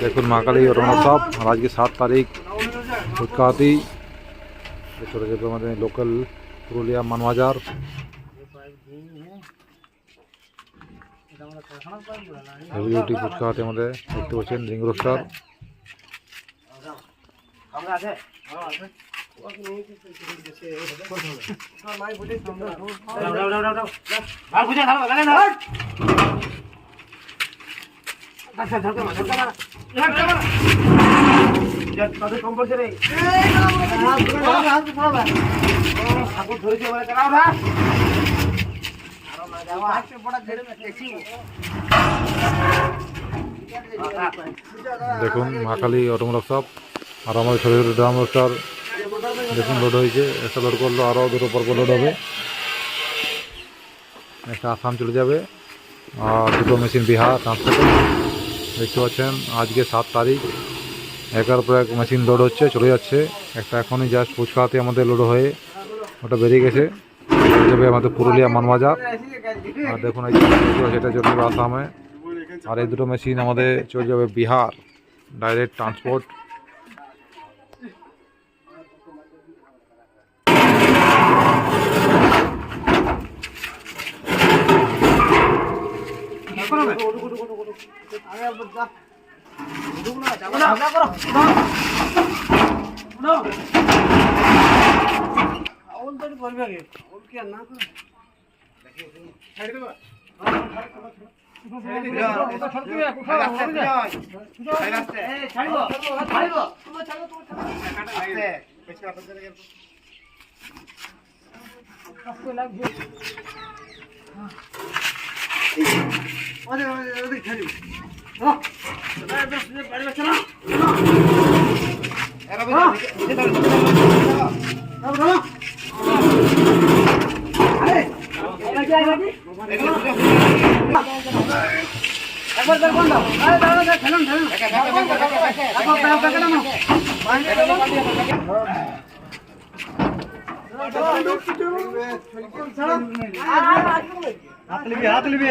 দেখুন মা কালী রণোৎসব আর আজকে 7 তারিখ ফুচকাহাতি চলে যাবে আমাদের লোকাল পুরুলিয়া মানবাজার। হেভিডিউটি ফুচকাহাতি আমাদের দেখতে পাচ্ছেন রিং রোস্টার। দেখুন মা কালী অটোমোটিভ শপ আর আমাদের শরীরের ড্রাম রোস্টার দেখুন লোড হয়েছে। একটা লোড করলো আরও দুটো পর লোড হবে, একটা আসাম চলে যাবে আর দুটো মেশিন বিহার ট্রান্সফার। দেখতে পাচ্ছেন আজকে 7 তারিখ, একের পর এক মেশিন লোড হচ্ছে চলে যাচ্ছে। একটা এখনই জাস্ট ফুচকাহাতি আমাদের লোড হয়ে ওটা বেরিয়ে গেছে, যাবে আমাদের পুরুলিয়া মানবাজার। আর দেখুন এই সেটা চলে যাবে আসামে, আর এই দুটো মেশিন আমাদের চলে যাবে বিহার ডাইরেক্ট ট্রান্সপোর্ট। হাত লিবি